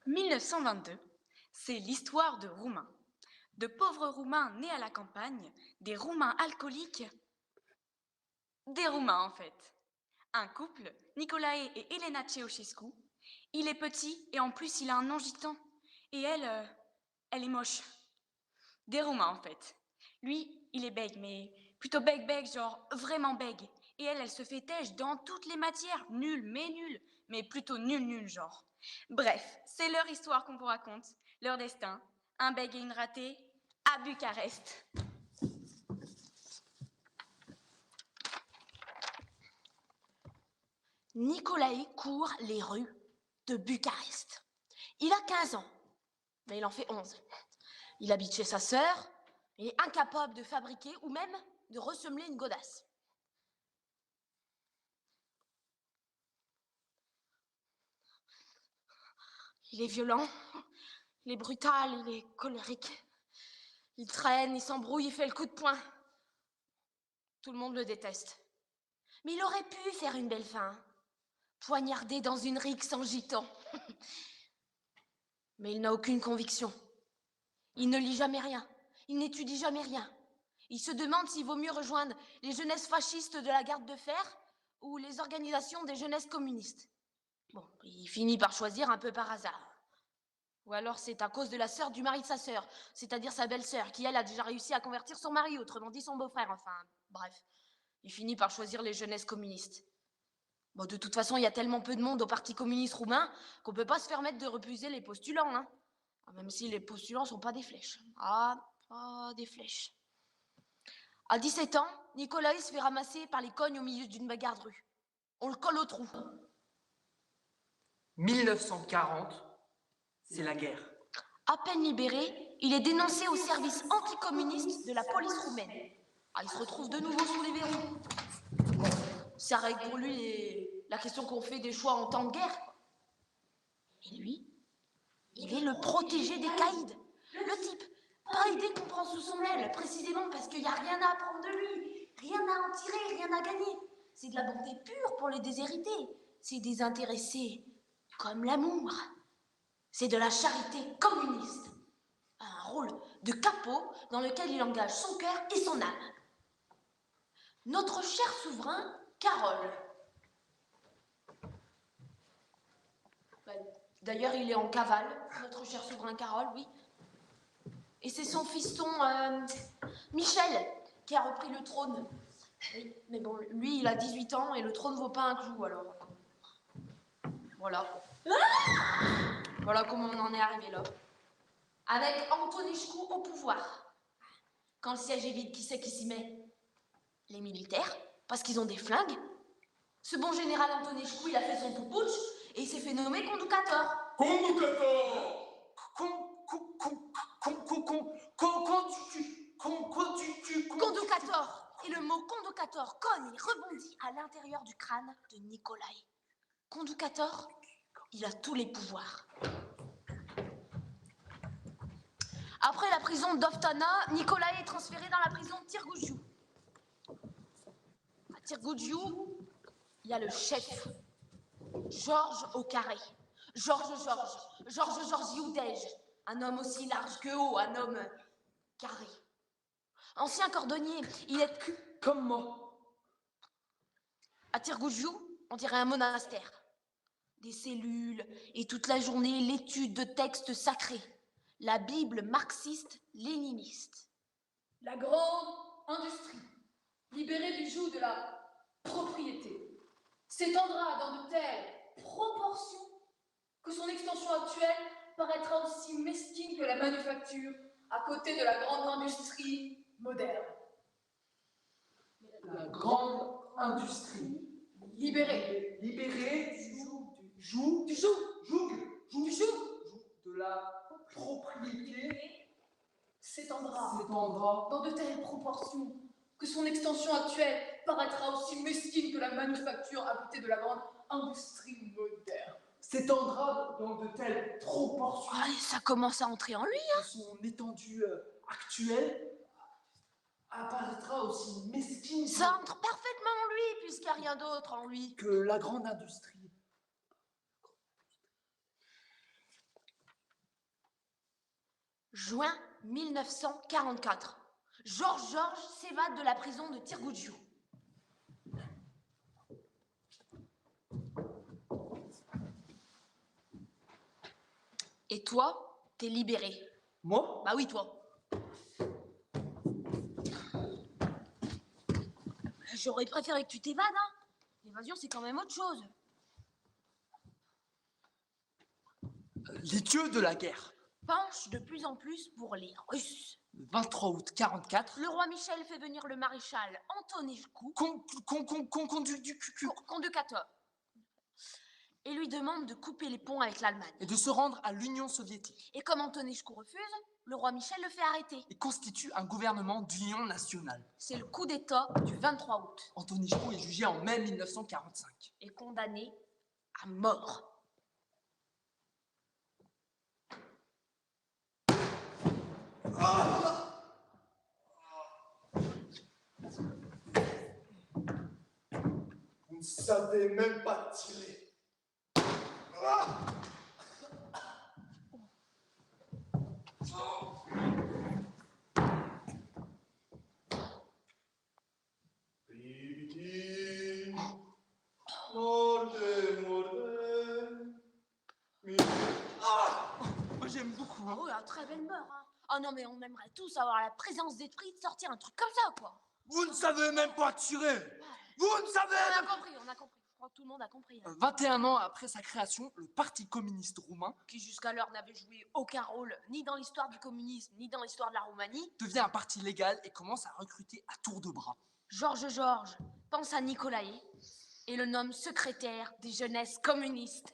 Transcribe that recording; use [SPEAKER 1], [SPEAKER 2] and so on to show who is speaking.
[SPEAKER 1] 1922, c'est l'histoire de Roumains. De pauvres Roumains nés à la campagne, des Roumains alcooliques, des Roumains en fait. Un couple, Nicolae et Elena Ceausescu. Il est petit et en plus il a un nom gitan. Et elle est moche. Des Roumains en fait. Lui, il est bègue, mais plutôt bègue, genre vraiment bègue. Et elle se fait têche dans toutes les matières, nulle, mais plutôt nul, genre. Bref, c'est leur histoire qu'on vous raconte, leur destin. Un bègue et une ratée à Bucarest.
[SPEAKER 2] Nicolae court les rues de Bucarest. Il a 15 ans, mais il en fait 11. Il habite chez sa sœur, il est incapable de fabriquer ou même de ressemeler une godasse. Il est violent, il est brutal, il est colérique. Il traîne, il s'embrouille, il fait le coup de poing. Tout le monde le déteste. Mais il aurait pu faire une belle fin. Poignardé dans une rixe en gitan. Mais il n'a aucune conviction. Il ne lit jamais rien. Il n'étudie jamais rien. Il se demande s'il vaut mieux rejoindre les jeunesses fascistes de la garde de fer ou les organisations des jeunesses communistes. Bon, il finit par choisir un peu par hasard. Ou alors c'est à cause de la sœur du mari de sa sœur, c'est-à-dire sa belle-sœur, qui elle a déjà réussi à convertir son mari, autrement dit son beau-frère, enfin, bref. Il finit par choisir les jeunesses communistes. Bon, de toute façon, il y a tellement peu de monde au Parti communiste roumain qu'on peut pas se permettre de refuser les postulants, hein. Même si les postulants sont pas des flèches. Ah, pas des flèches. À 17 ans, Nicolae se fait ramasser par les cognes au milieu d'une bagarre de rue. On le colle au trou.
[SPEAKER 3] 1940, c'est la guerre.
[SPEAKER 2] À peine libéré, il est dénoncé au service anticommuniste de la police roumaine. Il se retrouve de nouveau sous les verrous. Bon, ça règle pour lui la question qu'on fait des choix en temps de guerre. Et lui, il est le protégé des caïds. Le type, pas idée qu'on prend sous son aile, précisément parce qu'il n'y a rien à apprendre de lui, rien à en tirer, rien à gagner. C'est de la bonté pure pour les déshérités. C'est désintéressé comme l'amour. C'est de la charité communiste. Un rôle de capot dans lequel il engage son cœur et son âme. Notre cher souverain, Carole. D'ailleurs, il est en cavale, notre cher souverain Carole, oui. Et c'est son fiston, Michel, qui a repris le trône. Oui, mais bon, lui, il a 18 ans et le trône vaut pas un clou, alors. Voilà. Voilà comment on en est arrivé là. Avec Antonescu au pouvoir. Quand le siège est vide, qui c'est qui s'y met? Les militaires, parce qu'ils ont des flingues. Ce bon général Antonescu, il a fait son putsch et il s'est fait nommer conducator.
[SPEAKER 3] Conducator!
[SPEAKER 2] Conducator. Et le mot conducator cogne et rebondit à l'intérieur du crâne de Nicolae. Conducator, il a tous les pouvoirs. Après la prison d'Oftana, Nicolae est transféré dans la prison de Tirgugiu. À Tirgugiu, il y a le chef, Georges au carré. Georges Youdej, un homme aussi large que haut, un homme carré. Ancien cordonnier, il est
[SPEAKER 3] comme moi.
[SPEAKER 2] À Tirgugiu, on dirait un monastère. Des cellules et toute la journée l'étude de textes sacrés. La Bible marxiste-léniniste.
[SPEAKER 4] La grande industrie, libérée du joug de la propriété, s'étendra dans de telles proportions que son extension actuelle paraîtra aussi mesquine que la manufacture à côté de la grande industrie moderne.
[SPEAKER 3] La grande industrie.
[SPEAKER 4] Libérée.
[SPEAKER 3] Libérée du joug de la propriété
[SPEAKER 4] s'étendra
[SPEAKER 3] s'étendra
[SPEAKER 4] dans de telles proportions que son extension actuelle paraîtra aussi mesquine que la manufacture à côté de la grande industrie moderne.
[SPEAKER 3] S'étendra dans de telles proportions
[SPEAKER 2] Ça commence à entrer en lui, hein.
[SPEAKER 3] que son étendue actuelle apparaîtra aussi mesquine
[SPEAKER 2] Ça entre parfaitement en lui, puisqu'il n'y a rien d'autre en lui.
[SPEAKER 3] que la grande industrie.
[SPEAKER 2] Juin 1944. Georges s'évade de la prison de Tirgoudjou. Et toi, t'es libéré.
[SPEAKER 3] Moi?
[SPEAKER 2] Bah oui, toi. J'aurais préféré que tu t'évades, hein. L'évasion, c'est quand même autre chose.
[SPEAKER 3] Les dieux de la guerre.
[SPEAKER 2] Penche de plus en plus pour les Russes.
[SPEAKER 3] Le 23 août 44,
[SPEAKER 2] Le roi Michel fait venir le maréchal Antonescu, conducateur, et lui demande de couper les ponts avec l'Allemagne.
[SPEAKER 3] et de se rendre à l'Union soviétique
[SPEAKER 2] Et comme Antonescu refuse, le roi Michel le fait arrêter.
[SPEAKER 3] et constitue un gouvernement d'union nationale.
[SPEAKER 2] C'est le coup d'État du 23 août
[SPEAKER 3] Antonescu est jugé en mai 1945.
[SPEAKER 2] et condamné à mort.
[SPEAKER 5] Vous ne savez même pas tirer. Ah! Viviti, morte, morte, mi- Ah!
[SPEAKER 3] Moi j'aime beaucoup.
[SPEAKER 2] Oh, la très belle mort, hein. Oh non, mais on aimerait tous avoir la présence d'esprit de sortir un truc comme ça, quoi.
[SPEAKER 5] Vous ne savez même pas tirer. Vous ne
[SPEAKER 2] On
[SPEAKER 5] savez
[SPEAKER 2] a
[SPEAKER 5] même...
[SPEAKER 2] compris, on a compris. Je crois que tout le monde a compris, hein.
[SPEAKER 3] 21 ans après sa création, le Parti communiste roumain
[SPEAKER 2] Qui jusqu'alors n'avait joué aucun rôle, ni dans l'histoire du communisme, ni dans l'histoire de la Roumanie.
[SPEAKER 3] devient un parti légal et commence à recruter à tour de bras.
[SPEAKER 2] Georges pense à Nicolaï et le nomme secrétaire des jeunesses communistes.